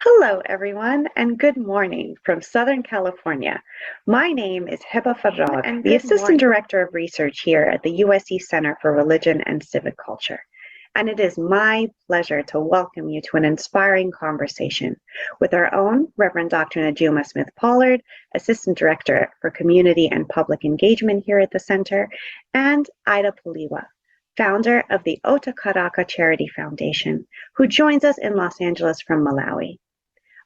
Hello, everyone, and good morning from Southern California. My name is Heba Farag, the Assistant Director of Research here at the USC Center for Religion and Civic Culture. And it is my pleasure to welcome you to an inspiring conversation with our own Reverend Dr. Najuma Smith-Pollard, Assistant Director for Community and Public Engagement here at the Center, and Ida Puliwa, founder of the Othakarhaka Charity Foundation, who joins us in Los Angeles from Malawi.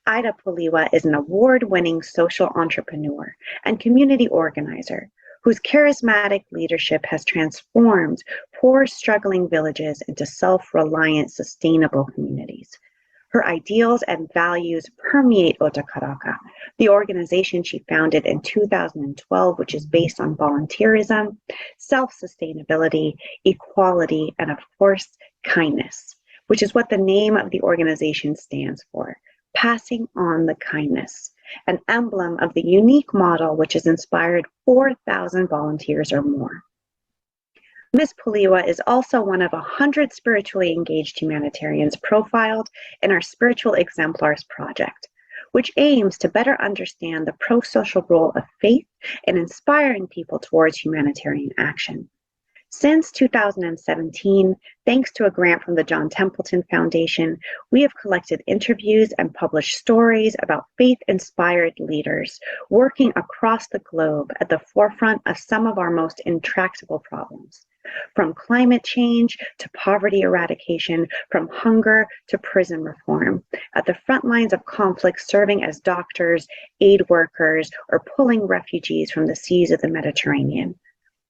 Ida Puliwa is an award-winning social entrepreneur and community organizer whose charismatic leadership has transformed poor, struggling villages into self-reliant, sustainable communities. Her ideals and values permeate Othakarhaka, the organization she founded in 2012, which is based on volunteerism, self-sustainability, equality, and of course, kindness, which is what the name of the organization stands for. Passing on the kindness, an emblem of the unique model which has inspired 4,000 volunteers or more. Ms. Puliwa is also one of 100 spiritually engaged humanitarians profiled in our Spiritual Exemplars project, which aims to better understand the pro-social role of faith in inspiring people towards humanitarian action. Since 2017, thanks to a grant from the John Templeton Foundation, we have collected interviews and published stories about faith-inspired leaders working across the globe at the forefront of some of our most intractable problems, from climate change to poverty eradication, from hunger to prison reform, at the front lines of conflict serving as doctors, aid workers, or pulling refugees from the seas of the Mediterranean.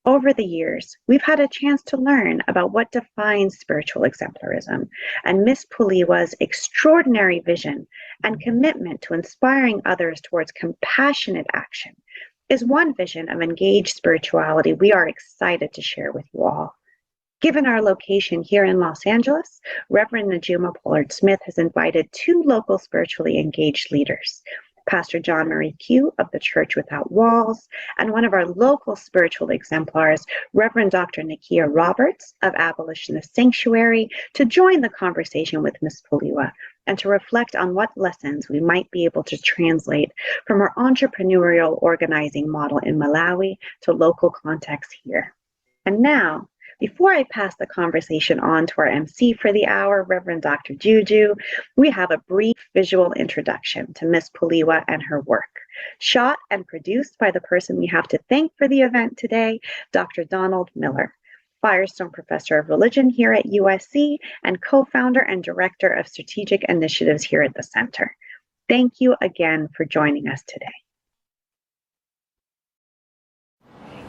Over the years, we've had a chance to learn about what defines spiritual exemplarism, and Ms. Puliwa's extraordinary vision and commitment to inspiring others towards compassionate action is one vision of engaged spirituality we are excited to share with you all. Given our location here in Los Angeles, Reverend Najuma Pollard Smith has invited two local spiritually engaged leaders, Pastor John Marie Q of the Church Without Walls, and one of our local spiritual exemplars, Reverend Dr. Nikia Robert of Abolitionist Sanctuary, to join the conversation with Ms. Puliwa and to reflect on what lessons we might be able to translate from our entrepreneurial organizing model in Malawi to local contexts here. And now, before I pass the conversation on to our MC for the hour, Reverend Dr. Juju, we have a brief visual introduction to Ms. Puliwa and her work, shot and produced by the person we have to thank for the event today, Dr. Donald Miller, Firestone Professor of Religion here at USC and co-founder and director of strategic initiatives here at the Center. Thank you again for joining us today.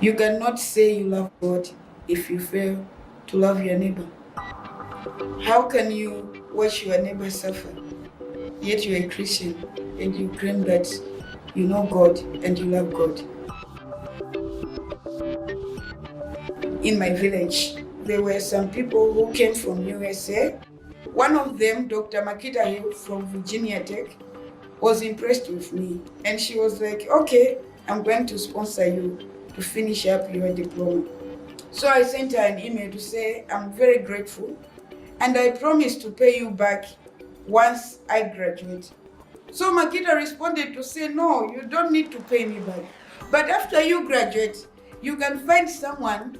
You cannot say you love God if you fail to love your neighbor. How can you watch your neighbor suffer, yet you're a Christian and you claim that you know God and you love God? In my village, there were some people who came from USA. One of them, Dr. Makita Hill from Virginia Tech, was impressed with me. And she was like, okay, I'm going to sponsor you to finish up your diploma. So I sent her an email to say, I'm very grateful and I promise to pay you back once I graduate. So Makita responded to say, no, you don't need to pay me back. But after you graduate, you can find someone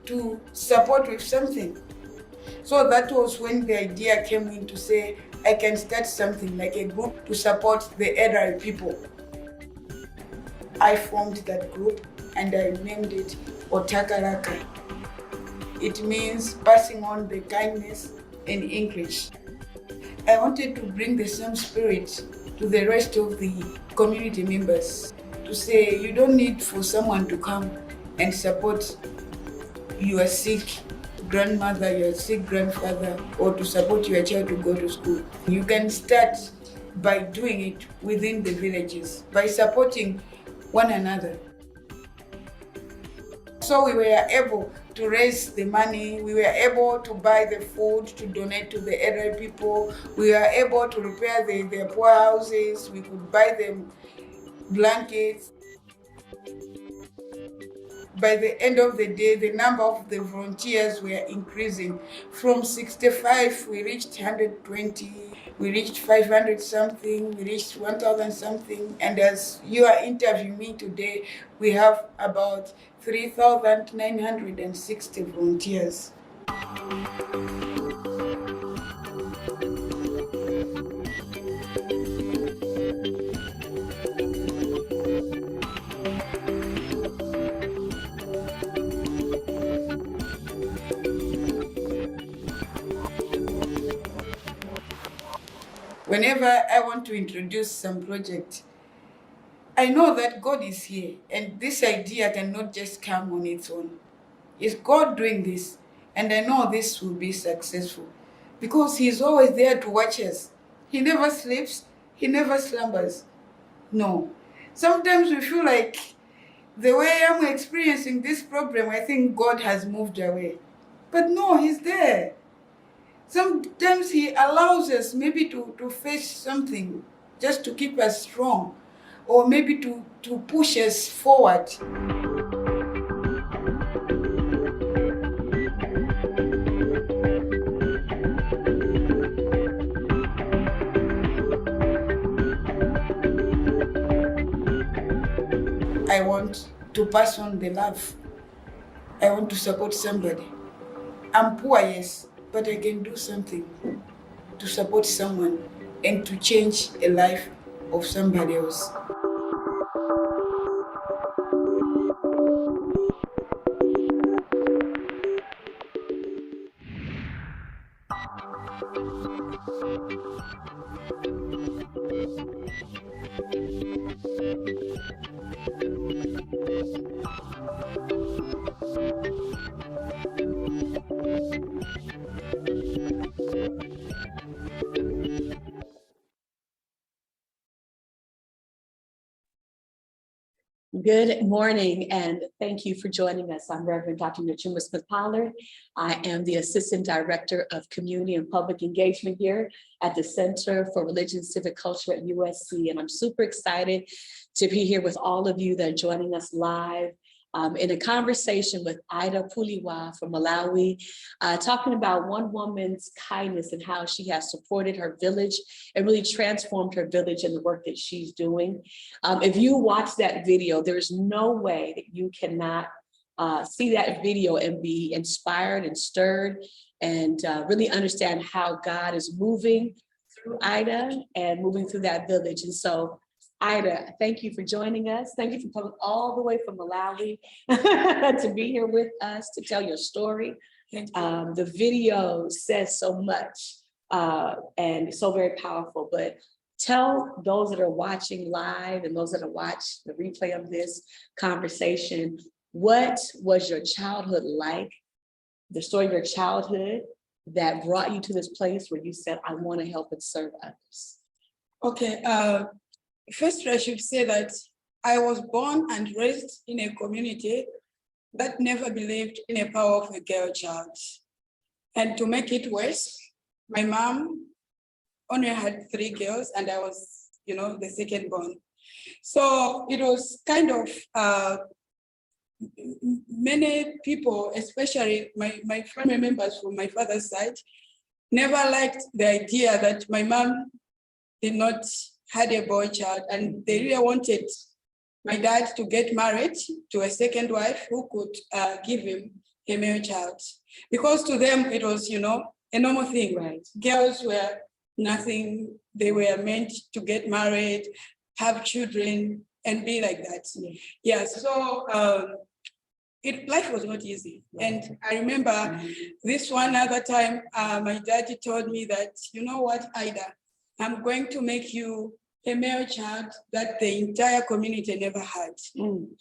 to support with something. So that was when the idea came in to say, I can start something like a group to support the elderly people. I formed that group and I named it Othakarhaka. It means passing on the kindness in English. I wanted to bring the same spirit to the rest of the community members to say you don't need for someone to come and support your sick grandmother, your sick grandfather, or to support your child to go to school. You can start by doing it within the villages, by supporting one another. So we were able to raise the money, we were able to buy the food to donate to the elderly people, we were able to repair their poor houses, we could buy them blankets. by the end of the day, the number of the volunteers were increasing. From 65, we reached 120, we reached 500 something, we reached 1,000 something. And as you are interviewing me today, we have about 3,960 volunteers. Whenever I want to introduce some project, I know that God is here, and this idea cannot just come on its own. It's God doing this, and I know this will be successful because He's always there to watch us. He never sleeps, He never slumbers. No. Sometimes we feel like the way I'm experiencing this problem, I think God has moved away. But no, He's there. Sometimes He allows us maybe to face something just to keep us strong, or maybe to push us forward. I want to pass on the love. I want to support somebody. I'm poor, yes, but I can do something to support someone and to change a life of somebody else. Good morning, and thank you for joining us. I'm Reverend Dr. Najuma Smith-Pollard. I am the Assistant Director of Community and Public Engagement here at the Center for Religion and Civic Culture at USC, and I'm super excited to be here with all of you that are joining us live in a conversation with Ida Puliwa from Malawi, talking about one woman's kindness and how she has supported her village and really transformed her village and the work that she's doing. If you watch that video, there's no way that you cannot see that video and be inspired and stirred and really understand how God is moving through Ida and moving through that village. And so, Ida, thank you for joining us. Thank you for coming all the way from Malawi to be here with us to tell your story. The video says so much and so very powerful, but tell those that are watching live and those that are watching the replay of this conversation, what was your childhood like, the story of your childhood that brought you to this place where you said, I want to help and serve others? Okay, first I should say that I was born and raised in a community that never believed in the power of a girl child. And to make it worse, my mom only had 3 girls and I was, the second born. So it was kind of, many people, especially my family members from my father's side, never liked the idea that my mom did not had a boy child, and they really wanted my dad to get married to a second wife who could give him a male child. Because to them, it was, a normal thing, right? Girls were nothing. They were meant to get married, have children, and be like that. Yeah, so life was not easy. And I remember this one other time, my daddy told me that, you know what, Ida, I'm going to make you a male child that the entire community never had.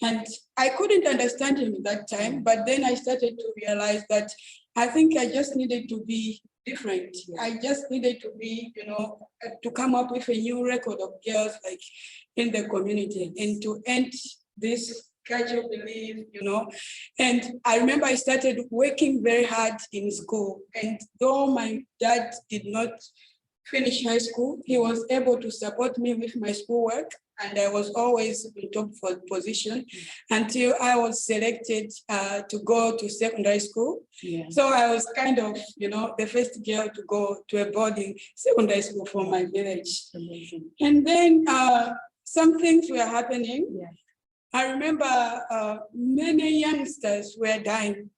And I couldn't understand him at that time, but then I started to realize that I think I just needed to be different. I just needed to be, to come up with a new record of girls like in the community and to end this cultural belief, And I remember I started working very hard in school. And though my dad did not finish high school, he was able to support me with my schoolwork. and I was always in top for position until I was selected to go to secondary school. Yeah. So I was kind of, you know, the first girl to go to a boarding secondary school from my village. Amazing. And then some things were happening. Yeah. I remember many youngsters were dying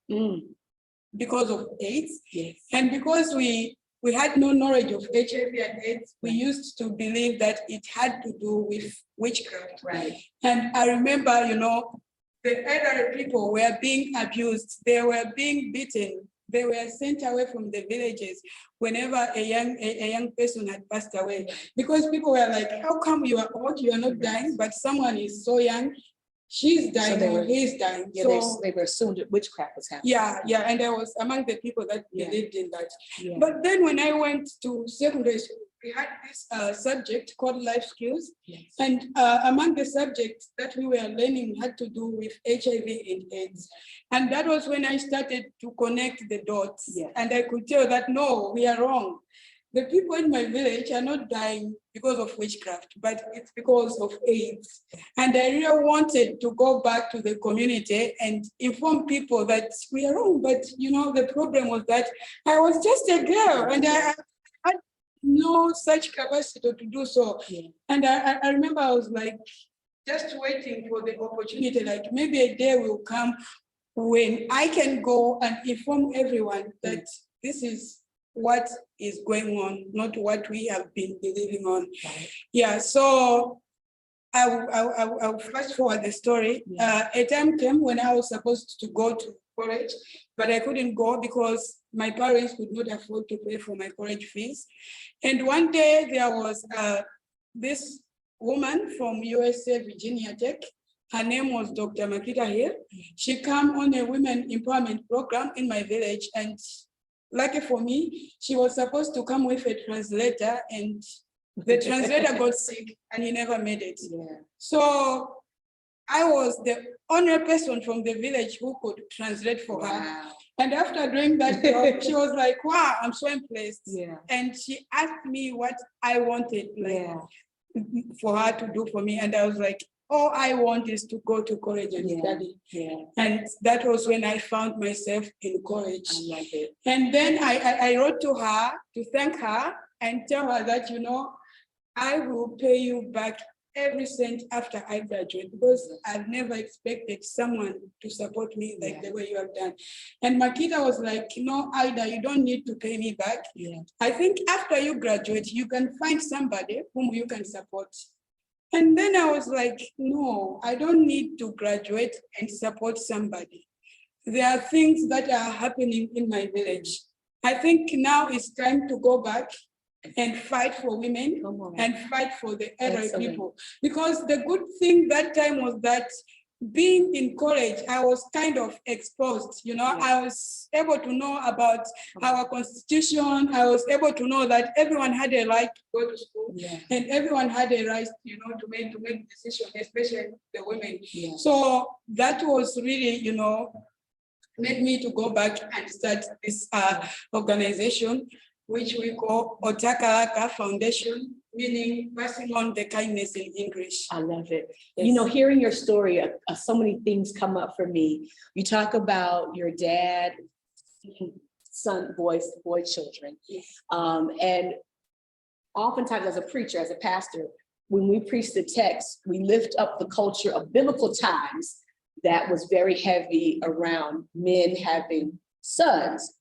because of AIDS. Yes. And because we had no knowledge of HIV and AIDS, we used to believe that it had to do with witchcraft. Right. And I remember, you know, the elderly people were being abused. They were being beaten. They were sent away from the villages whenever a young person had passed away. Because people were like, how come you are old, you are not dying, but someone is so young, she's dying, so he's dying. Yeah, so they were assumed that witchcraft was happening. Yeah, and I was among the people that believed in that. Yeah. But then when I went to secondary school, we had this subject called life skills. Yes. And among the subjects that we were learning had to do with HIV and AIDS. And that was when I started to connect the dots. Yes. And I could tell that, no, we are wrong. The people in my village are not dying because of witchcraft, but it's because of AIDS. And I really wanted to go back to the community and inform people that we are wrong. But, you know, the problem was that I was just a girl and I had no such capacity to do so. Yeah. And I remember I was like, just waiting for the opportunity, like maybe a day will come when I can go and inform everyone that this is what is going on, not what we have been believing on. Right. Yeah, so I'll fast forward the story. Yeah. A time came when I was supposed to go to college, but I couldn't go because my parents could not afford to pay for my college fees. And one day there was this woman from USA, Virginia Tech. Her name was Dr. Makita here. She came on a women empowerment program in my village, and lucky for me, she was supposed to come with a translator, and the translator got sick and he never made it. Yeah. So I was the only person from the village who could translate for her. And after doing that job, she was like, wow, I'm so impressed. Yeah. And she asked me what I wanted for her to do for me. And I was like, all I want is to go to college and study. Yeah. And that was when I found myself in college. I like it. And then I wrote to her to thank her and tell her that, you know, I will pay you back every cent after I graduate, because I've never expected someone to support me like the way you have done. And Makita was like, no, Ida, you don't need to pay me back. Yeah. I think after you graduate, you can find somebody whom you can support. And then I was like, no, I don't need to graduate and support somebody. There are things that are happening in my village. I think now it's time to go back and fight for women and fight for the elderly people. Because the good thing that time was that being in college, I was kind of exposed, you know, I was able to know about our constitution. I was able to know that everyone had a right to go to school and everyone had a right, you know, to make decisions, especially the women. Yeah. So that was really, you know, made me to go back and start this organization, which we call Othakarhaka Foundation, meaning passing on the kindness in English. I love it. Yes. You know, hearing your story, so many things come up for me. You talk about your dad, son, boy children. Yes. And oftentimes as a preacher, as a pastor, when we preach the text, we lift up the culture of biblical times that was very heavy around men having sons.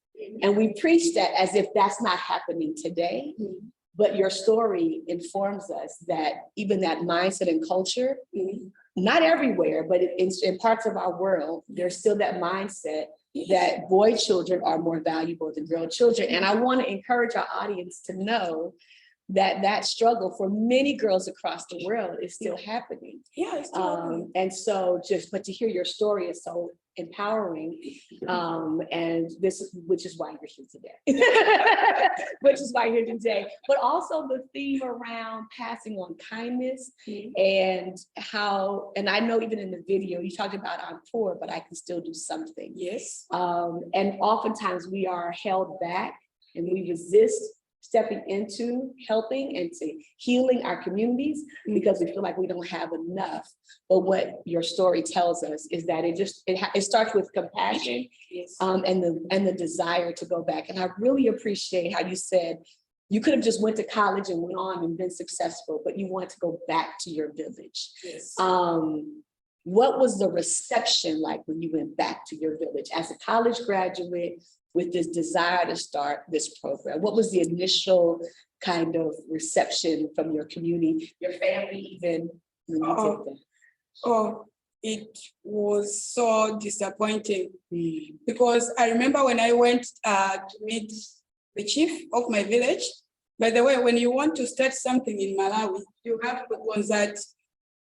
And we preach that as if that's not happening today. Mm-hmm. But your story informs us that even that mindset and culture, not everywhere, but in parts of our world, there's still that mindset that boy children are more valuable than girl children. And I want to encourage our audience to know that that struggle for many girls across the world is still happening. Yeah, it's still happening. And so but to hear your story is so empowering. And this is, which is why you're here today. Which is why you're here today. But also the theme around passing on kindness and how, and I know even in the video, you talked about I'm poor, but I can still do something. Yes. And oftentimes we are held back and we resist stepping into helping and to healing our communities because we feel like we don't have enough. But what your story tells us is that it starts with compassion, Yes. and the desire to go back. And I really appreciate how you said you could have just went to college and went on and been successful, but you want to go back to your village. Yes. What was the reception like when you went back to your village as a college graduate with this desire to start this program? What was the initial kind of reception from your community, your family, even when you did that? Oh, it was so disappointing because I remember when I went to meet the chief of my village. By the way, when you want to start something in Malawi, you have to consult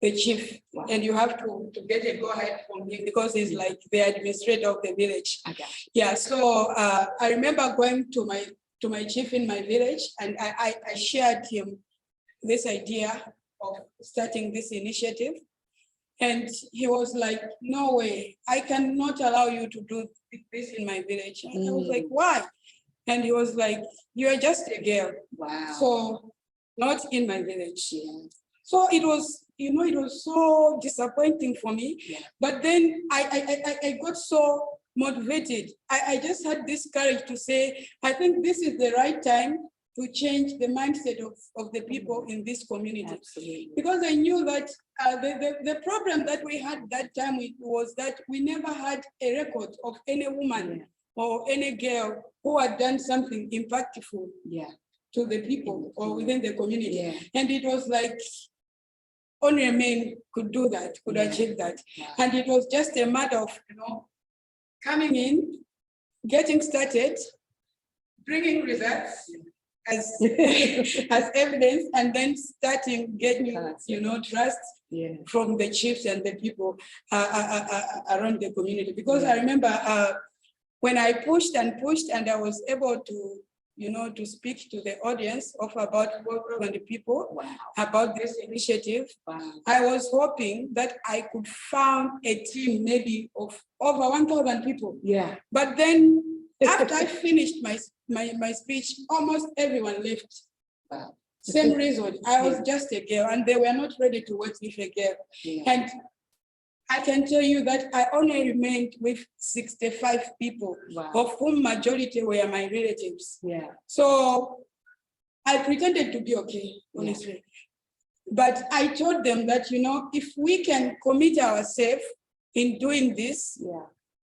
the chief, and you have to get a go-ahead from him because he's like the administrator of the village. Okay. Yeah, so I remember going to my chief in my village, and I shared him this idea of starting this initiative. And he was like, no way, I cannot allow you to do this in my village. And I was like, why? And he was like, you are just a girl. Wow. So not in my village. Yeah. So it was, it was so disappointing for me. Yeah. But then I got so motivated. I just had this courage to say, I think this is the right time to change the mindset of the people in this community. Absolutely. Because I knew that the problem that we had that time was that we never had a record of any woman or any girl who had done something impactful to the people or within the community. Yeah. And it was like, only a man could do that, could achieve that. Wow. And it was just a matter of, coming in, getting started, bringing results as evidence, and then starting getting, trust from the chiefs and the people around the community. Because I remember when I pushed and I was able to, to speak to the audience of about 400 people about this initiative. Wow. I was hoping that I could found a team maybe of over 1,000 people. Yeah. But then after I finished my speech, almost everyone left. Wow. Same reason, I was just a girl and they were not ready to work with a girl. Yeah. And I can tell you that I only remained with 65 people, of whom majority were my relatives. Yeah. So I pretended to be okay, honestly. But I told them that, if we can commit ourselves in doing this,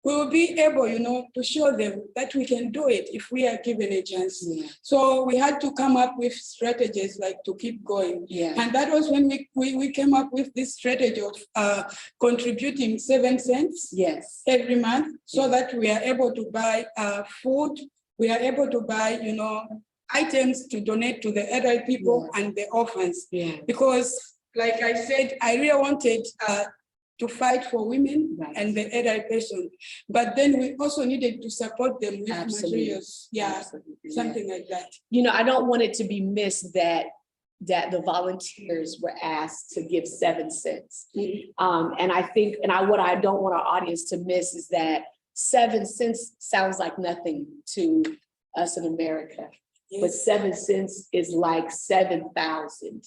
we will be able, to show them that we can do it if we are given a chance. Yeah. So we had to come up with strategies like to keep going. Yeah. And that was when we came up with this strategy of contributing 7 cents every month so that we are able to buy food, we are able to buy, items to donate to the elderly people and the orphans. Yeah. Because like I said, I really wanted to fight for women and the elderly person. But then we also needed to support them with materials. Yeah, something like that. I don't want it to be missed that the volunteers were asked to give 7 cents. And I think, what I don't want our audience to miss is that 7 cents sounds like nothing to us in America, but 7 cents is like 7,000.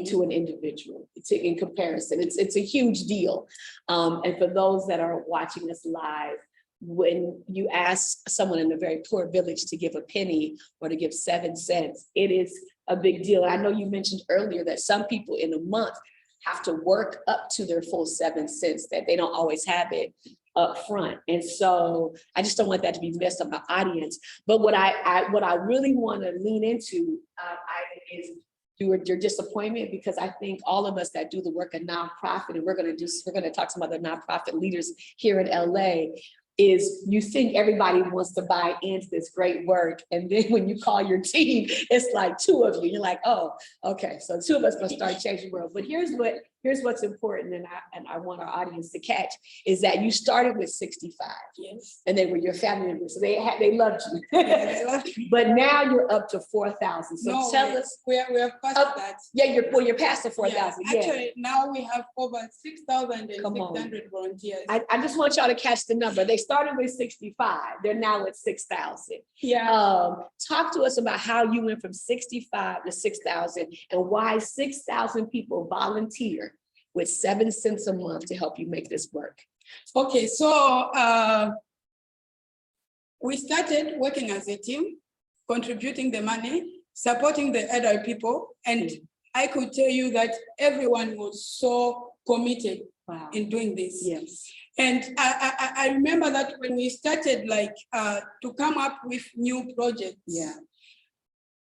To an individual, in comparison. It's a huge deal. And for those that are watching us live, when you ask someone in a very poor village to give a penny or to give 7 cents, it is a big deal. I know you mentioned earlier that some people in a month have to work up to their full 7 cents, that they don't always have it up front. And so I just don't want that to be missed on my audience. But what I really want to lean into, is your disappointment, because I think all of us that do the work of nonprofit, and we're going to talk to some other nonprofit leaders here in LA, is you think everybody wants to buy into this great work. And then when you call your team, it's like 2 of you. You're like, oh, okay, so 2 of us gonna start changing the world. But here's what here's what's important, and I want our audience to catch, is that you started with 65. Yes. And they were your family members, so they loved you. Yeah, they loved me. But now you're up to 4,000. So No, tell us. we have passed that. Yeah, you're past the 4,000. Yeah, actually, now we have over 6,600 volunteers. I just want y'all to catch the number. They started with 65. They're now at 6,000. Yeah. Talk to us about how you went from 65 to 6,000 and why 6,000 people volunteer with 7 cents a month to help you make this work. Okay, so we started working as a team, contributing the money, supporting the elderly people, and I could tell you that everyone was so committed in doing this. Yes. And I remember that when we started to come up with new projects,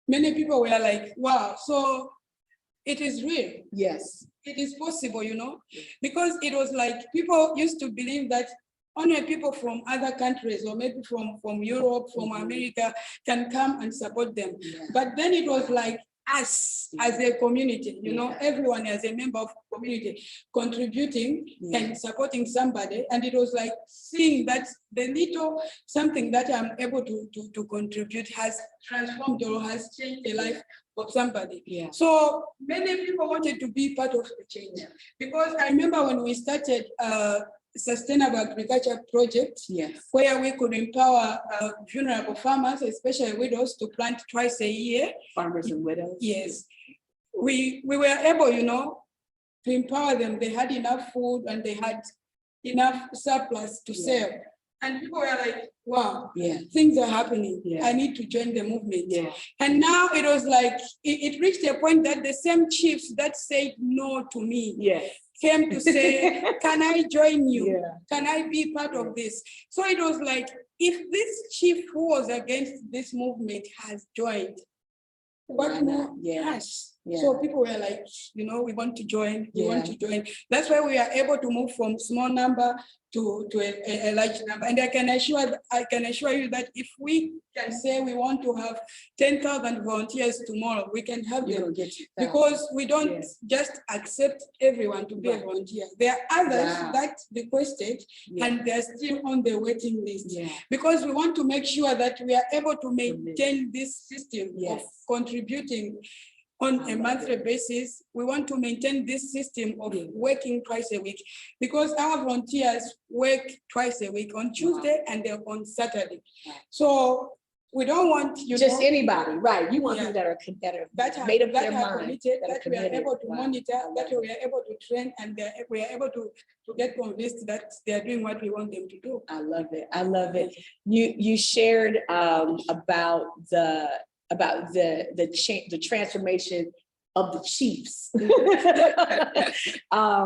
many people were like, wow, so it is real. Yes. It is possible, because it was like people used to believe that only people from other countries or maybe from Europe, from America can come and support them. Yeah. But then it was like us as a community, everyone as a member of the community contributing and supporting somebody. And it was like seeing that the little something that I'm able to contribute has transformed or has changed the life of somebody. Yeah. So many people wanted to be part of the change. Because I remember when we started sustainable agriculture project, where we could empower vulnerable farmers, especially widows, to plant twice a year. Farmers and widows. Yes. We were able, to empower them. They had enough food and they had enough surplus to sell. And people were like, wow, things are happening. I need to join the movement. And now it was like, it reached a point that the same chiefs that said no to me came to say, can I join you? Can I be part of this? So it was like, if this chief who was against this movement has joined, what more? So people were like, we want to join, we want to join. That's why we are able to move from small number to a large number. And I can assure you that if we can say we want to have 10,000 volunteers tomorrow, we can have them, because we don't just accept everyone to be a volunteer. There are others that requested and they're still on the waiting list, because we want to make sure that we are able to maintain this system of contributing on a monthly basis. We want to maintain this system of working twice a week, because our volunteers work twice a week, on Tuesday and on Saturday. So we don't want just anybody, right? You want people that are made up their mind, committed, that we are able to monitor, that we are able to train, and we are able to get convinced that they are doing what we want them to do. I love it. I love it. You shared about the transformation of the chiefs,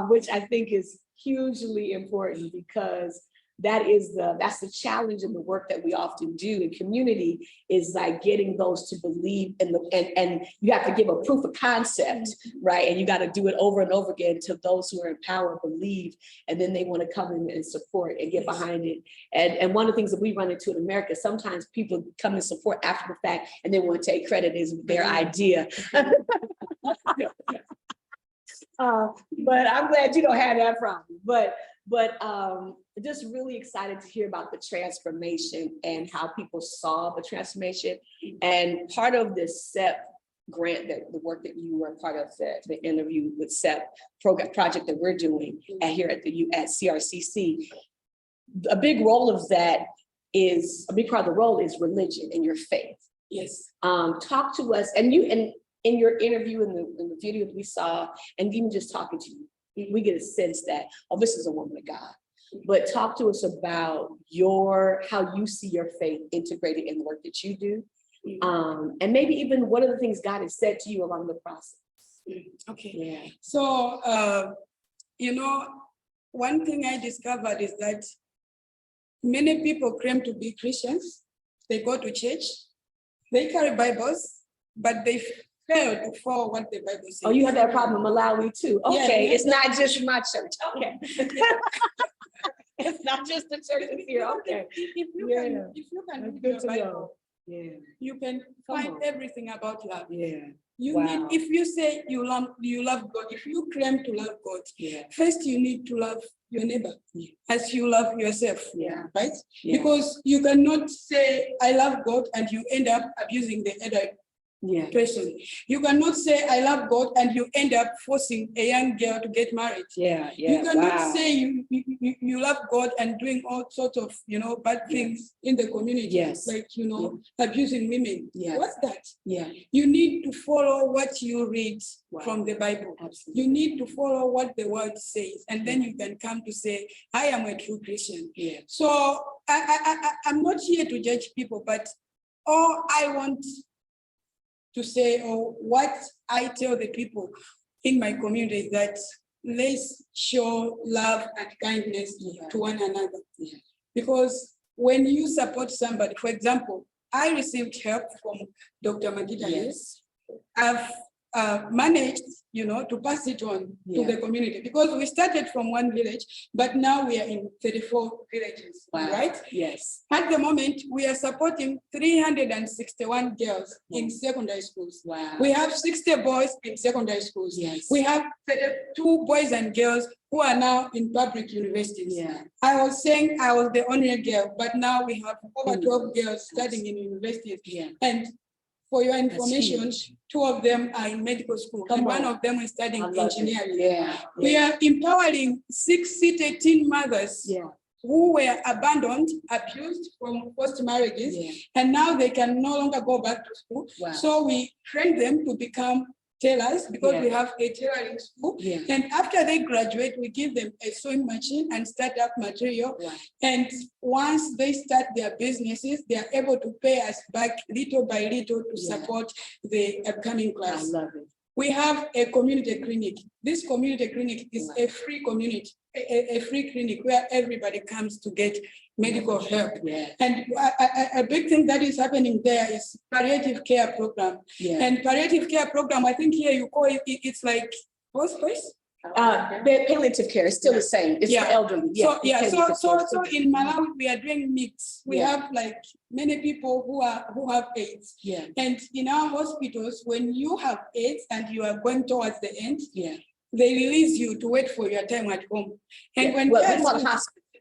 which I think is hugely important, because that's the challenge in the work that we often do in community, is like getting those to believe in and you have to give a proof of concept, right? And you got to do it over and over again till those who are in power believe, and then they want to come in and support and get behind it. And one of the things that we run into in America, sometimes people come and support after the fact and they want to take credit as their idea. But I'm glad you don't have that problem. But just really excited to hear about the transformation and how people saw the transformation. And part of this SEP grant, that the work that you were part of, the interview with SEP project that we're doing here at CRCC, a big role of that is, a big part of the role is religion and your faith. Yes. Talk to us, and in your interview, in the video that we saw, and even just talking to you, we get a sense that, oh, this is a woman of God. But talk to us about how you see your faith integrated in the work that you do. And maybe even what are the things God has said to you along the process? Okay. Yeah. So, one thing I discovered is that many people claim to be Christians. They go to church, they carry Bibles, but they fail to follow what the Bible says. Oh, you have that problem in Malawi too. Okay, Yeah. it's not just my church. Okay. It's not just the churches here. Okay. If you can read your Bible, you can find everything about love. You Wow. need, if you say you love God, if you claim to love God, first you need to love your neighbor as you love yourself, right? Because you cannot say I love God and you end up abusing the other person. You cannot say I love God and you end up forcing a young girl to get married. You cannot say you love God and doing all sorts of bad things in the community, like abusing women. What's that? You need to follow what you read from the Bible. You need to follow what the word says, and then you can come to say I am a true Christian. So I'm not here to judge people, but all I want to say, or what I tell the people in my community, is that let's show love and kindness to one another. Because when you support somebody, for example, I received help from Dr. Magida. I've managed, to pass it on to the community, because we started from one village, but now we are in 34 villages, right? At the moment, we are supporting 361 girls in secondary schools. We have 60 boys in secondary schools. We have 32 boys and girls who are now in public universities. I was saying I was the only girl, but now we have over 12 girls studying in universities. And for your information, 2 of them are in medical school, and 1 of them is studying engineering. We are empowering 6 teen mothers who were abandoned, abused from forced marriages, and now they can no longer go back to school. So we train them to become tailors, because we have a tailoring school. And after they graduate, we give them a sewing machine and startup material. And once they start their businesses, they are able to pay us back little by little to support the upcoming class. I love it. We have a community clinic. This community clinic is a free community, a free clinic where everybody comes to get medical help. And a big thing that is happening there is palliative care program. And palliative care program, I think here you call it, it's like hospice. The palliative care is still the same. It's for elderly. So in Malawi we are doing mix. We have like many people who have AIDS. And in our hospitals, when you have AIDS and you are going towards the end, they release you to wait for your time at home. And when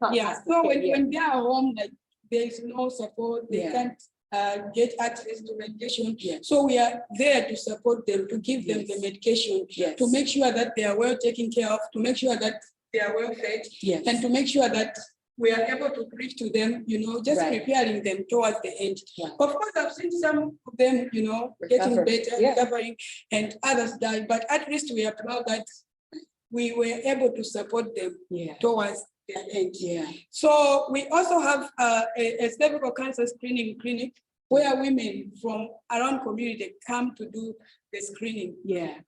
when they are home, like there is no support, they can't get access to medication. So we are there to support them, to give them the medication, to make sure that they are well taken care of, to make sure that they are well fed, and to make sure that we are able to preach to them, just preparing them towards the end. Of course, I've seen some of them, getting better, recovering, and others die, but at least we are proud that we were able to support them towards their end. So we also have a cervical cancer screening clinic where women from around community come to do the screening.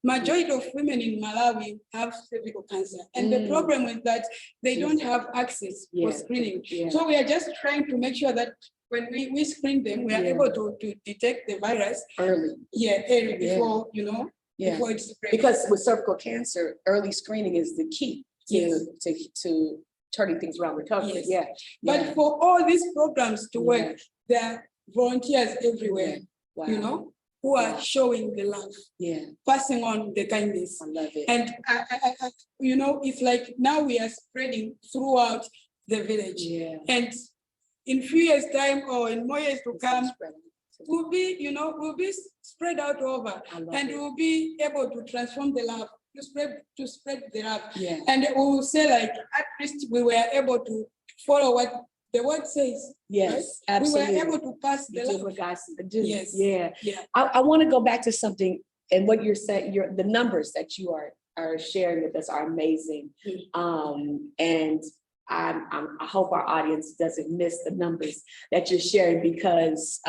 Majority of women in Malawi have cervical cancer, and the problem is that they don't have access for screening. So we are just trying to make sure that when we screen them, we are able to detect the virus early. Early before before it's spread. Because with cervical cancer, early screening is the key to turning things around recovery. But for all these programs to work, there are volunteers everywhere, who are showing the love, passing on the kindness. I love it. And it's like now we are spreading throughout the village. And in few years' time or in more years to come, we'll be spread out over, and we'll be able to transform the love, to spread the love. And we will say, like, at least we were able to follow what the word says. Absolutely. We were able to pass the love. What God do. I want to go back to something, and what you're saying, the numbers that you are sharing with us are amazing. And I hope our audience doesn't miss the numbers that you're sharing, because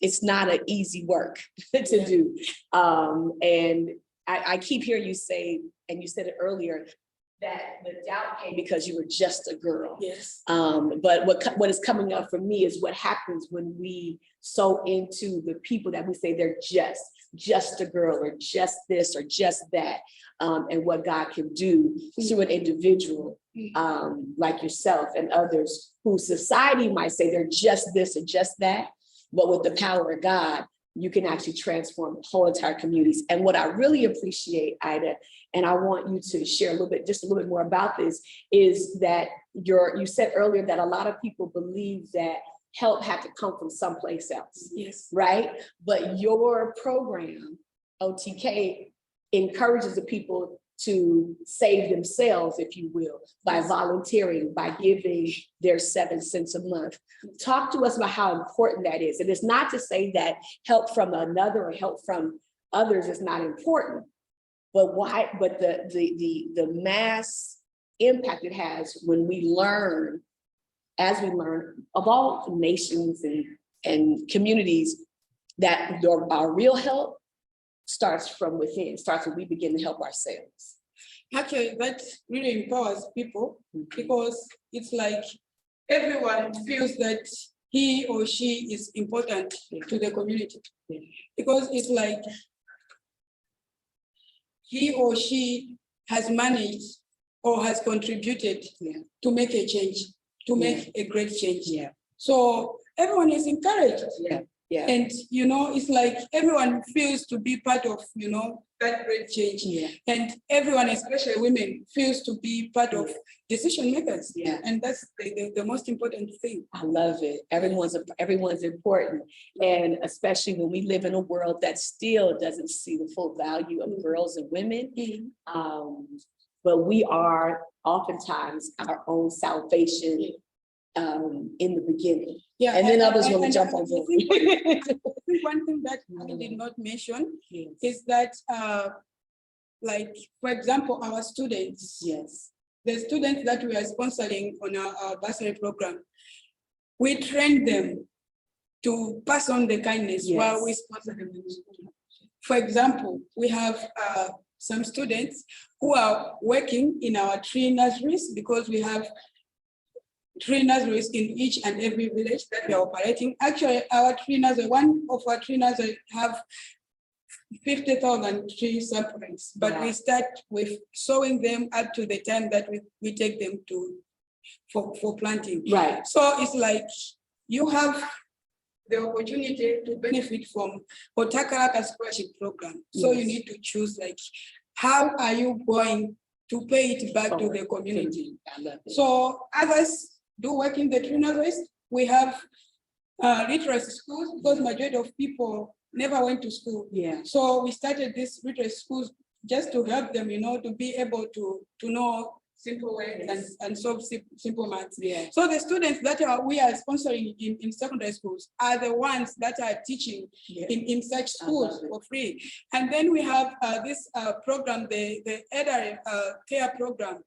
it's not an easy work to do. And I keep hearing you say, and you said it earlier, that the doubt came because you were just a girl. But what is coming up for me is what happens when we sow into the people that we say they're just a girl, or just this, or just that, and what God can do through an individual like yourself and others who society might say they're just this or just that. but with the power of God, you can actually transform whole entire communities. And what I really appreciate, Ida, and I want you to share just a little bit more about this, is that you said earlier that a lot of people believe that help had to come from someplace else, Yes. right? But your program, OTK, encourages the people to save themselves, if you will, by volunteering, by giving their 7 cents a month. Talk to us about how important that is. And it's not to say that help from another or help from others is not important, but the mass impact it has when we learn, as we learn of all nations and communities, that our real help starts from within, starts when we begin to help ourselves. Actually, that really empowers people, because it's like everyone feels that he or she is important to the community. Because it's like he or she has managed or has contributed to make a change, to make a great change. So everyone is encouraged. And, it's like everyone feels to be part of, that great change. And everyone, especially women, feels to be part of decision makers. And that's the most important thing. I love it. Everyone's important. And especially when we live in a world that still doesn't see the full value of girls and women. But we are oftentimes our own salvation in the beginning. And then others will jump on board. I think one thing that I did not mention is that, like, for example, our students, the students that we are sponsoring on our bursary program, we train them to pass on the kindness while we sponsor them in school. For example, we have some students who are working in our tree nurseries, because we have tree nurseries in each and every village that we are operating. Actually, our tree nursery, one of our tree nurseries have 50,000 tree saplings, but we start with sowing them up to the time that we take them for planting. So it's like you have the opportunity to benefit from Othakarhaka scholarship program. So you need to choose, like, how are you going to pay it back to the community? So others do work in the tree nurseries. We have literacy schools, because majority of people never went to school. So we started these literacy schools just to help them, to be able to know simple words and solve simple maths. So the students that we are sponsoring in secondary schools are the ones that are teaching in such schools for free. And then we have this program, the elderly care program.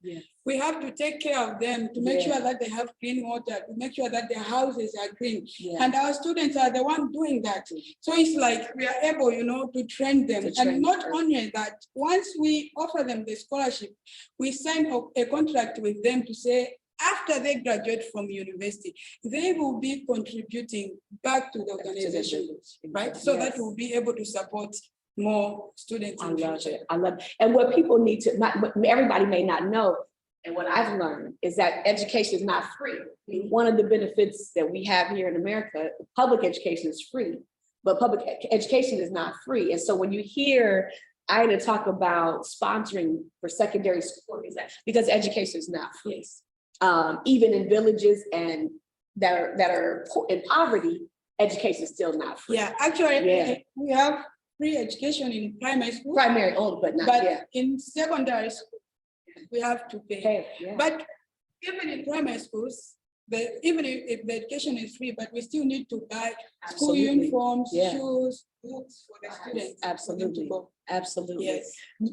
We have to take care of them to make sure that they have clean water, to make sure that their houses are clean. And our students are the ones doing that. So it's like we are able, to train them. And not only that, once we offer them the scholarship, we sign a contract with them to say, after they graduate from university, they will be contributing back to the organization, right? So that we'll be able to support more students. I love it. And what people need to, what everybody may not know, and what I've learned, is that education is not free. One of the benefits that we have here in America, public education is free, but public education is not free. And so when you hear Ida talk about sponsoring for secondary school, because education is not free. Even in villages and that are in poverty, education is still not free. Actually, we have free education in primary school. Primary only, but not in secondary school, we have to pay. But even in primary schools, even if the education is free, but we still need to buy school uniforms, shoes, books for the students. Absolutely.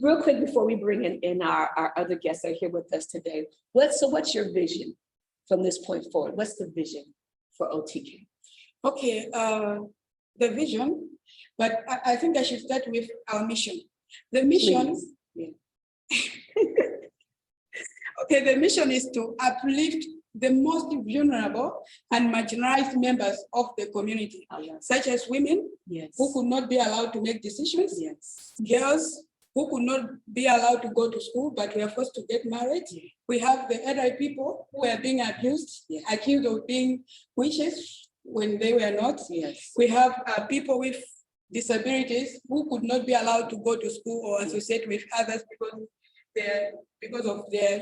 Real quick before we bring in our other guests that are here with us today, what's your vision from this point forward? What's the vision for OTK? Okay, the vision, but I think I should start with our mission. The mission. Okay, the mission is to uplift the most vulnerable and marginalized members of the community, such as women who could not be allowed to make decisions, girls who could not be allowed to go to school but were forced to get married. We have the elderly people who are being abused, accused of being witches. when they were not. Yes. We have people with disabilities who could not be allowed to go to school or associate with others because of their,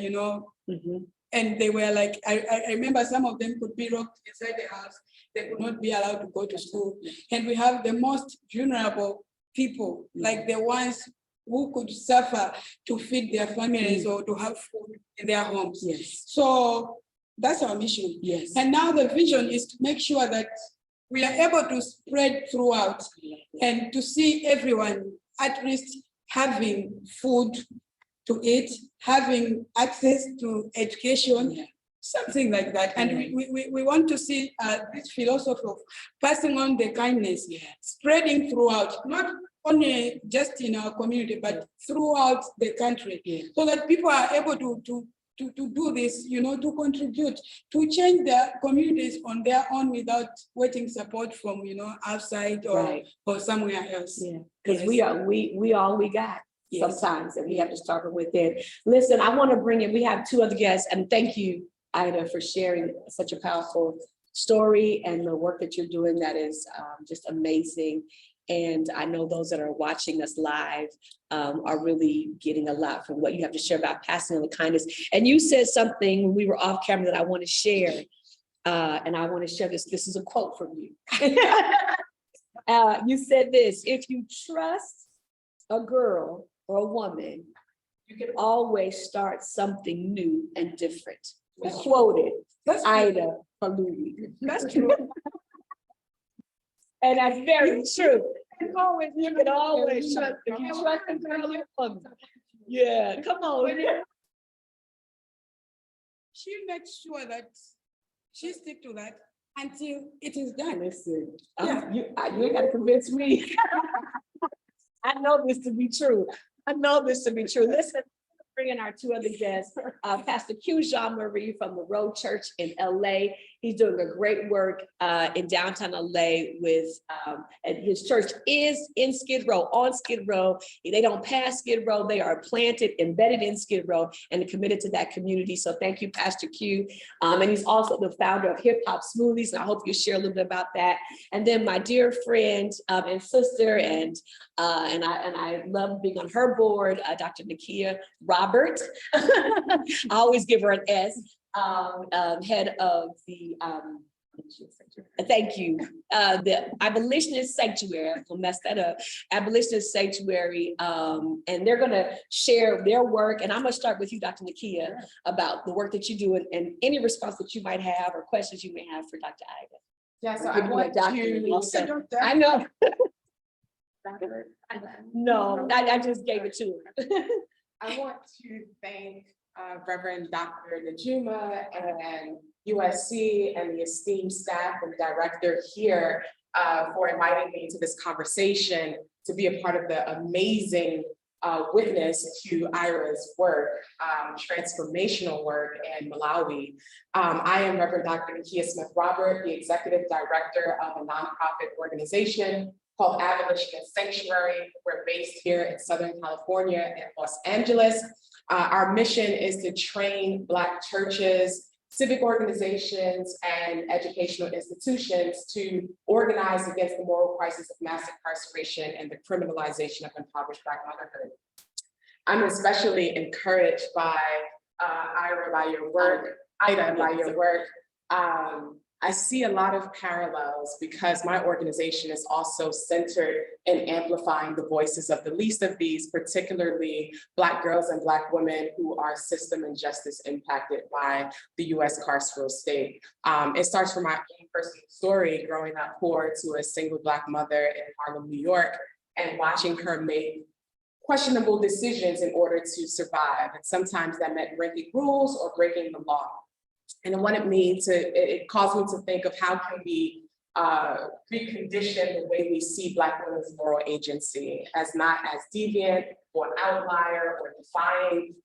and they were like, I remember some of them could be locked inside the house. They could not be allowed to go to school. And we have the most vulnerable people, like the ones who could suffer to feed their families or to have food in their homes. Yes. So that's our mission. Yes. And now the vision is to make sure that we are able to spread throughout and to see everyone at least having food to eat, having access to education, something like that. And we want to see this philosophy of passing on the kindness, spreading throughout, not only just in our community, but throughout the country, so that people are able to do this, to contribute, to change their communities on their own without waiting support from, outside or somewhere else. Yeah, because we all we got. Sometimes, and we have to start from within. Listen, I want to bring in, we have two other guests, and thank you, Ida, for sharing such a powerful story and the work that you're doing that is just amazing. And I know those that are watching us live are really getting a lot from what you have to share about passing on the kindness. And you said something when we were off camera that I want to share, and I want to share this. This is a quote from you. You said this: if you trust a girl or a woman, you can always start something new and different. We quoted Ida Puliwa. That's true. And that's very true. You can always trust. If you trust a girl or a woman. Yeah, come on. She makes sure that she stick to that until it is done. Listen, you ain't got to convince me. I know this to be true. Listen, bringing our two other guests, Pastor Q Jean-Marie from the Road Church in LA. He's doing a great work in downtown LA with, and his church is in Skid Row, on Skid Row. They don't pass Skid Row, they are planted, embedded in Skid Row, and committed to that community. So thank you, Pastor Q. And he's also the founder of Hip Hop Smoothies, and I hope you share a little bit about that. And then my dear friend and sister, and I love being on her board, Dr. Nikia Robert. I always give her an S. Head of the thank you, the Abolitionist Sanctuary. I'll mess that up. Abolitionist Sanctuary, and they're going to share their work. And I'm going to start with you, Dr. Nikia, about the work that you do and any response that you might have or questions you may have for Dr. Ida. Yeah, so I want to. I know. No, I just gave it to her. I want to thank Reverend Dr. Najuma and USC and the esteemed staff and director here for inviting me to this conversation to be a part of the amazing witness to Ira's work, transformational work in Malawi. I am Reverend Dr. Nikia Smith-Robert, the executive director of a nonprofit organization called Abolitionist Sanctuary. We're based here in Southern California and Los Angeles. Our mission is to train Black churches, civic organizations, and educational institutions to organize against the moral crisis of mass incarceration and the criminalization of impoverished Black motherhood. I'm especially encouraged by Ida, by your work. I see a lot of parallels because my organization is also centered in amplifying the voices of the least of these, particularly Black girls and Black women who are system and justice impacted by the US carceral state. It starts from my own personal story, growing up poor to a single Black mother in Harlem, New York, and watching her make questionable decisions in order to survive. And sometimes that meant breaking rules or breaking the law. And it caused me to think of how can we recondition the way we see Black women's moral agency as not as deviant or an outlier or defying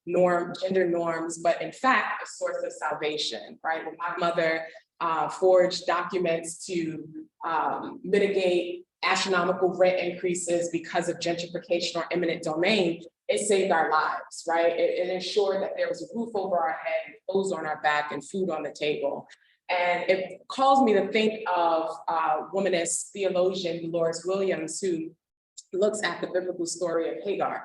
gender norms, but in fact, a source of salvation, right? When my mother forged documents to mitigate astronomical rent increases because of gentrification or eminent domain, it saved our lives, right? It ensured that there was a roof over our head, clothes on our back, and food on the table. And it calls me to think of womanist theologian Dolores Williams, who looks at the biblical story of Hagar.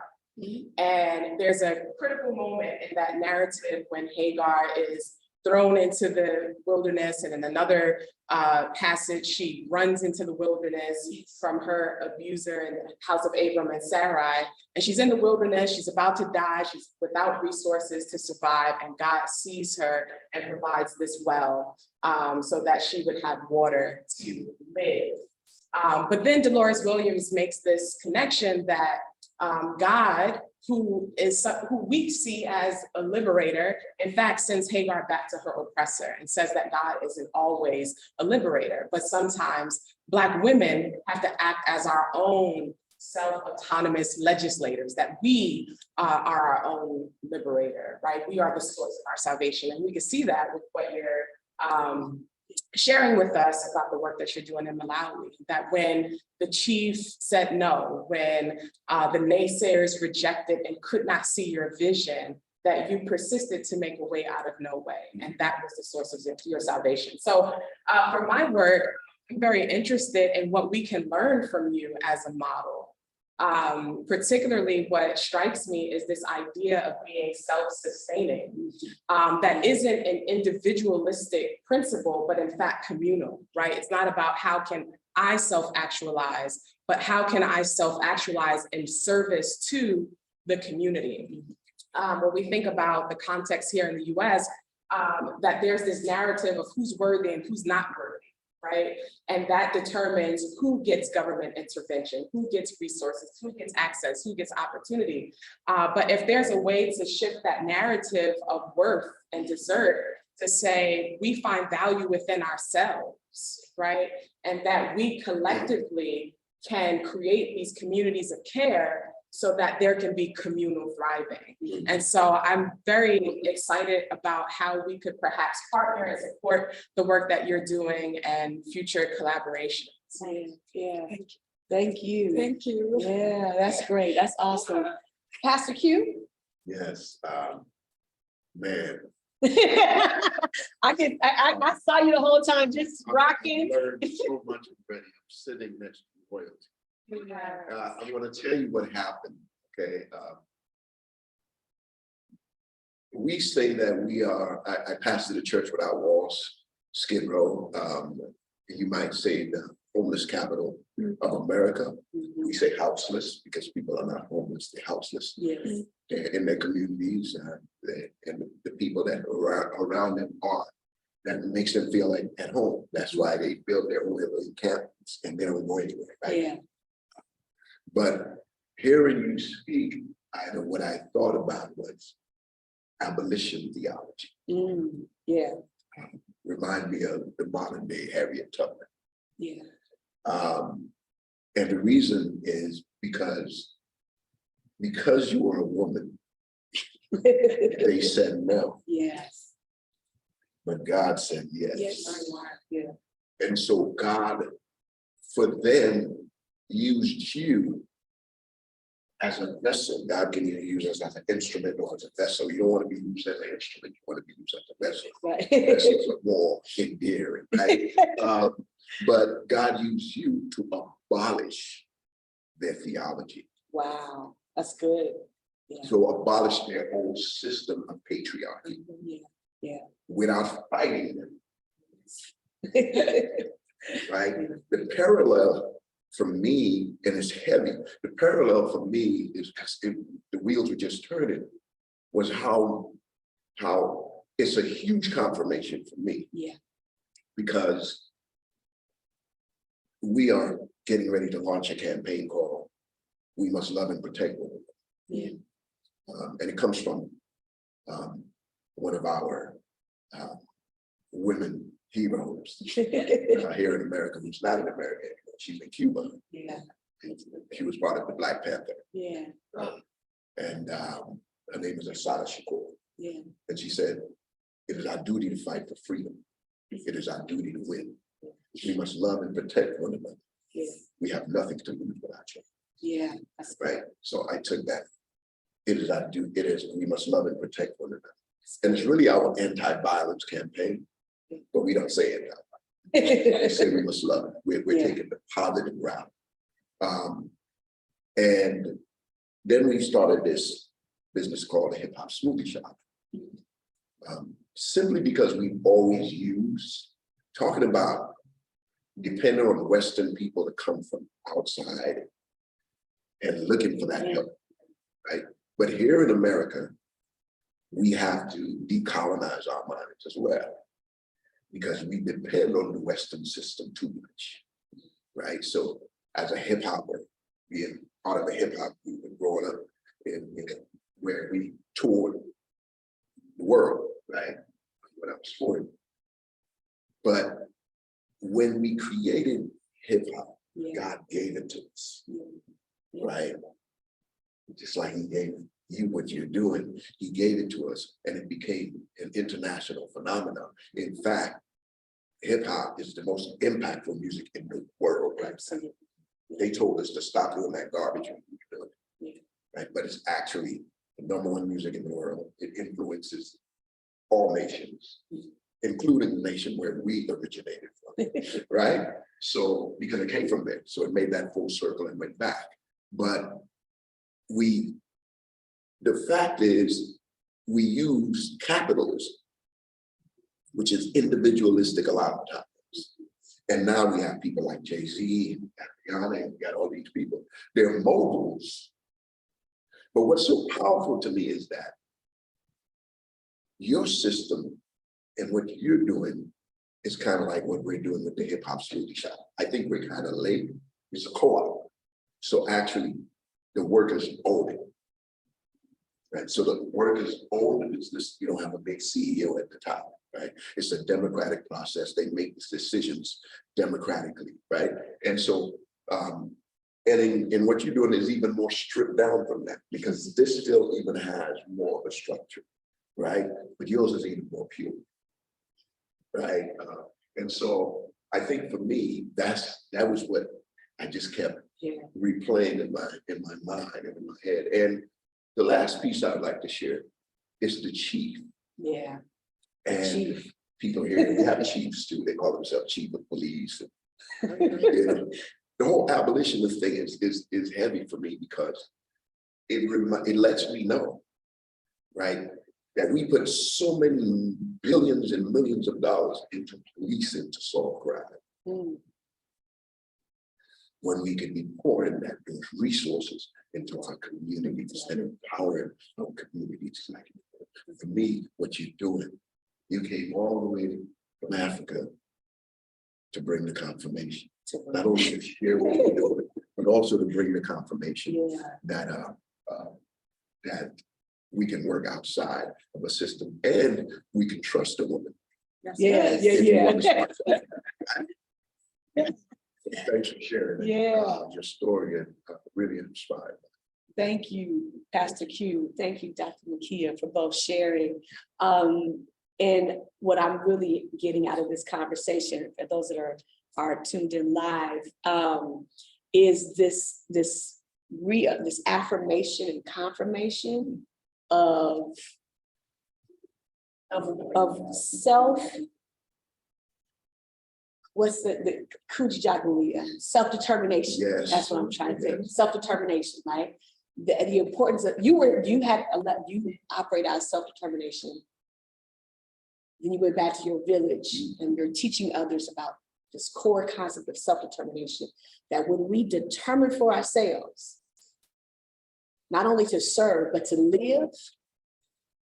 And there's a critical moment in that narrative when Hagar is thrown into the wilderness, and in another passage, she runs into the wilderness from her abuser in the house of Abram and Sarai. And she's in the wilderness, she's about to die, she's without resources to survive, and God sees her and provides this well so that she would have water to live. But then Dolores Williams makes this connection that God, who we see as a liberator, in fact, sends Hagar back to her oppressor and says that God isn't always a liberator, but sometimes Black women have to act as our own self-autonomous legislators, that we are our own liberator, right? We are the source of our salvation. And we can see that with what you're sharing with us about the work that you're doing in Malawi, that when the chief said no, when the naysayers rejected and could not see your vision, that you persisted to make a way out of no way. And that was the source of your salvation. So for my work, I'm very interested in what we can learn from you as a model. Particularly what strikes me is this idea of being self-sustaining, that isn't an individualistic principle, but in fact communal, right? It's not about how can I self-actualize, but how can I self-actualize in service to the community? When we think about the context here in the US, that there's this narrative of who's worthy and who's not worthy. Right? And that determines who gets government intervention, who gets resources, who gets access, who gets opportunity. But if there's a way to shift that narrative of worth and desert to say, we find value within ourselves, right? And that we collectively can create these communities of care so that there can be communal thriving. And so I'm very excited about how we could perhaps partner and support the work that you're doing and future collaborations. Yeah, thank you. Thank you. Yeah, that's great. That's awesome. Pastor Q? Yes, man. I saw you the whole time just rocking. I learned so much already. I'm sitting next to royalty. I'm going to tell you what happened. Okay, we say that we are. I pastor the church without walls, Skid Row. You might say the homeless capital of America. We say houseless because people are not homeless; they're houseless. Yes. They're in their communities, and the people that are around them are. That makes them feel like at home. That's why they build their own little encampments, and they don't go anywhere. Right? Yeah. But hearing you speak, what I thought about was abolition theology. Yeah. Remind me of the modern day Harriet Tubman. Yeah. And the reason is because you are a woman, they said no. Yes. But God said yes. Yes. Yeah. And so God, for them, used you as a vessel. God can either use us as an instrument or as a vessel. You don't want to be used as an instrument, you want to be used as a vessel. Right. Vessels are more endearing, right? But God used you to abolish their theology. Wow, that's good. Yeah. So abolish their whole system of patriarchy. Yeah. Without fighting them. Right? The parallel for me, and it's heavy, the parallel for me is the wheels were just turning, was how it's a huge confirmation for me. Yeah. Because we are getting ready to launch a campaign called We Must Love and Protect Women. Yeah. And it comes from one of our women heroes here in America, who's not in America anymore. She's in Cuba. Yeah. She was part of the Black Panther. Yeah. And her name is Asada Shakur. Yeah. And she said, it is our duty to fight for freedom. It is our duty to win. We must love and protect one another. Yeah. We have nothing to lose but our children. Yeah. That's right. So I took that. It is our duty. We must love and protect one another. And it's really our anti-violence campaign. but we don't say it now. We say we must love it. We're taking the positive route. And then we started this business called the Hip Hop Smoothie Shop. Simply because we've always used, talking about depending on Western people to come from outside and looking for that help, right? But here in America, we have to decolonize our minds as well, because we depend on the Western system too much, right? So as a hip hopper, being part of a hip hop group and growing up in where we toured the world, right? When I was 40. But when we created hip hop, God gave it to us, right? Just like he gave you what you're doing, he gave it to us, and it became an international phenomenon. In fact, hip hop is the most impactful music in the world right now. They told us to stop doing that garbage we were doing, right? But it's actually the #1 music in the world. It influences all nations, including the nation where we originated from, right? So, because it came from there, so it made that full circle and went back. But the fact is, we use capitalism, which is individualistic a lot of times. And now we have people like Jay-Z and Rihanna, and we got all these people. They're moguls. But what's so powerful to me is that your system and what you're doing is kind of like what we're doing with the Hip Hop Smoothie Shop. I think we're kind of late. It's a co-op. So actually, the workers own it. Right? So the workers own the business. You don't have a big CEO at the top, right? It's a democratic process. They make decisions democratically, right? And so, and in what you're doing is even more stripped down from that, because this still even has more of a structure, right? But yours is even more pure, right? And so I think for me, that was what I just kept replaying in my mind and in my head. And the last piece I'd like to share is the chief. Yeah. And chief. People here, they have chiefs too. They call themselves chief of police. The whole abolitionist thing is heavy for me, because it lets me know, right, that we put so many billions and millions of dollars into policing to solve crime. When we could be pouring those resources into our communities and empowering our communities. Like, for me, what you're doing, you came all the way from Africa to bring the confirmation. Not only to share what you're doing, but also to bring the confirmation that that we can work outside of a system and we can trust a woman. Yeah. Thanks for sharing your story, and really inspired. Thank you, Pastor Q. Thank you, Dr. Nikia, for both sharing. And what I'm really getting out of this conversation, for those that are tuned in live, is this affirmation and confirmation of self. What's the self-determination? Yes. That's what I'm trying to say. Self-determination, right? The importance of you operate out of self-determination. Then you went back to your village and you're teaching others about this core concept of self-determination, that when we determine for ourselves, not only to serve, but to live,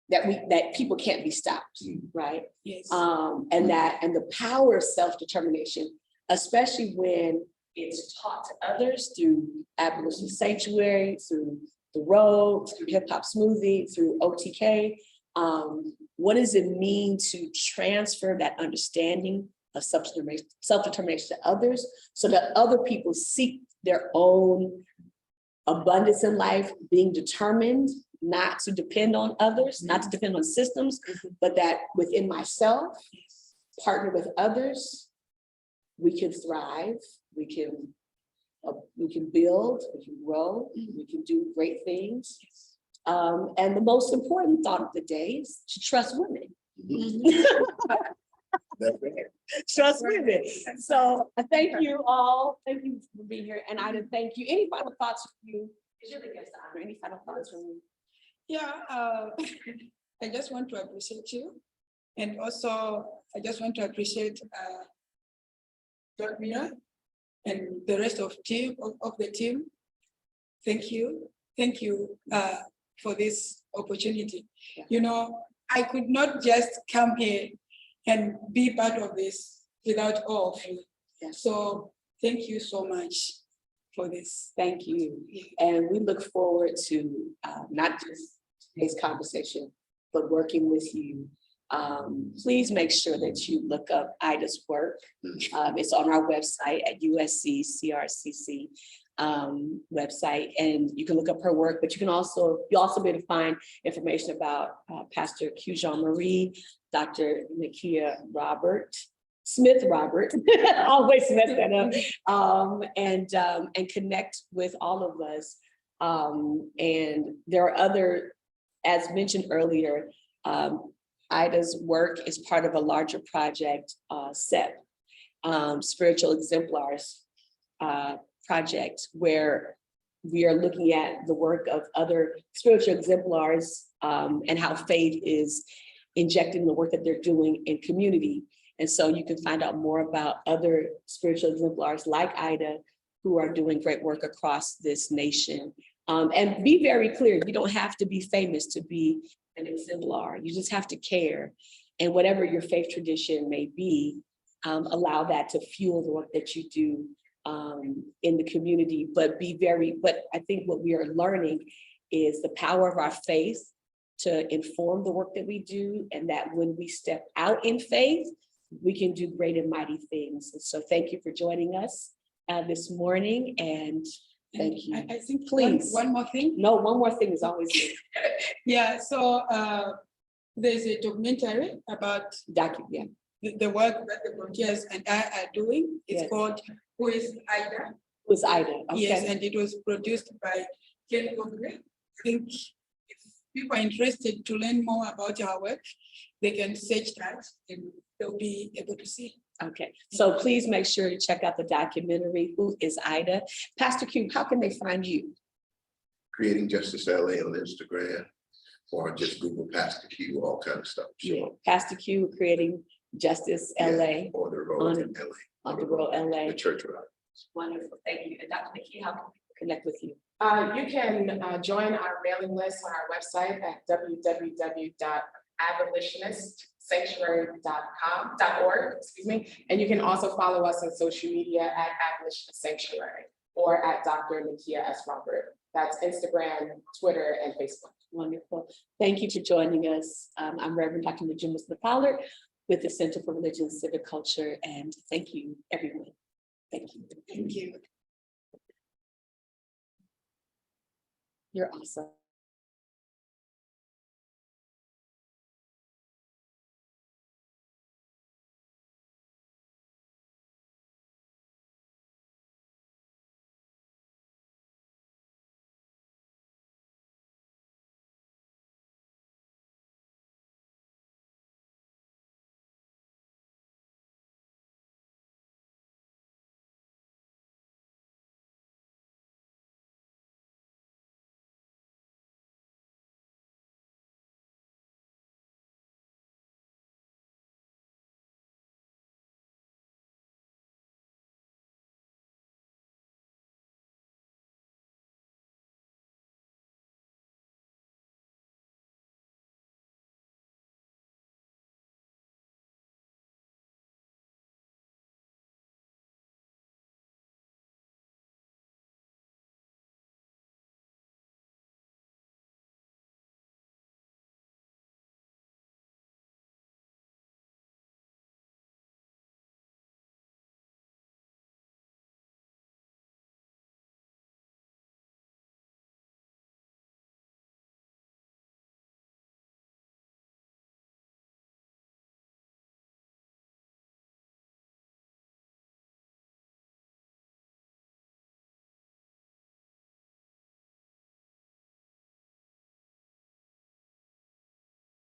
that people can't be stopped, right? Yes. And the power of self-determination, especially when it's taught to others through Abolitionist Sanctuary, through The Road, through Hip Hop Smoothie, through OTK. What does it mean to transfer that understanding of self-determination to others, so that other people seek their own abundance in life, being determined not to depend on others, not to depend on systems, but that within myself, partner with others, we can thrive, we can build, we can grow, we can do great things. And the most important thought of the day is to trust women. Trust women. So thank you all. Thank you for being here. And Ida, thank you. Any final thoughts from you? Is your guest honor? Any final thoughts from you? Yeah, I just want to appreciate you. And also, I just want to appreciate Mira and the rest of the team. Thank you. Thank you for this opportunity. Yeah. You know, I could not just come here and be part of this without all of you. Yeah. So thank you so much for this. Thank you. And we look forward to not just today's conversation, but working with you. Please make sure that you look up Ida's work. It's on our website at USC CRCC website, and you can look up her work, but you'll also be able to find information about Pastor Q. Jean-Marie, Dr. Nikia Robert, Smith-Robert, always mess that up, and connect with all of us. And there are other, as mentioned earlier, Ida's work is part of a larger project, SEP, Spiritual Exemplars project, where we are looking at the work of other spiritual exemplars and how faith is injecting the work that they're doing in community. And so you can find out more about other spiritual exemplars like Ida, who are doing great work across this nation. And be very clear, you don't have to be famous to be an exemplar. You just have to care. And whatever your faith tradition may be, allow that to fuel the work that you do in the community, but I think what we are learning is the power of our faith to inform the work that we do, and that when we step out in faith, we can do great and mighty things. And so thank you for joining us this morning, and thank you. I think please. One more thing. No, one more thing is always good. Yeah, so there's a documentary about the work that the volunteers and I are doing. It's called Who is Ida? Who is Ida? Okay. Yes, and it was produced by Ken Ogre. I think if people are interested to learn more about our work, they can search that and they'll be able to see. Okay, so please make sure to check out the documentary, Who is Ida? Pastor Q, how can they find you? Creating Justice LA on Instagram, or just Google Pastor Q, all kind of stuff. Yeah, Pastor Q, Creating Justice LA. On the road in LA. On the road LA. The church road. Wonderful, thank you. And Dr. Nikia, how can we connect with you? You can join our mailing list on our website at www.abolitionistsanctuary.org, and you can also follow us on social media at Abolitionist Sanctuary or at Dr. Nikia S. Robert. That's Instagram, Twitter, and Facebook. Wonderful. Thank you for joining us. I'm Reverend Dr. Najuma Smith-Pollard with the Center for Religion and Civic Culture, and thank you, everyone. Thank you. Thank you. You're awesome.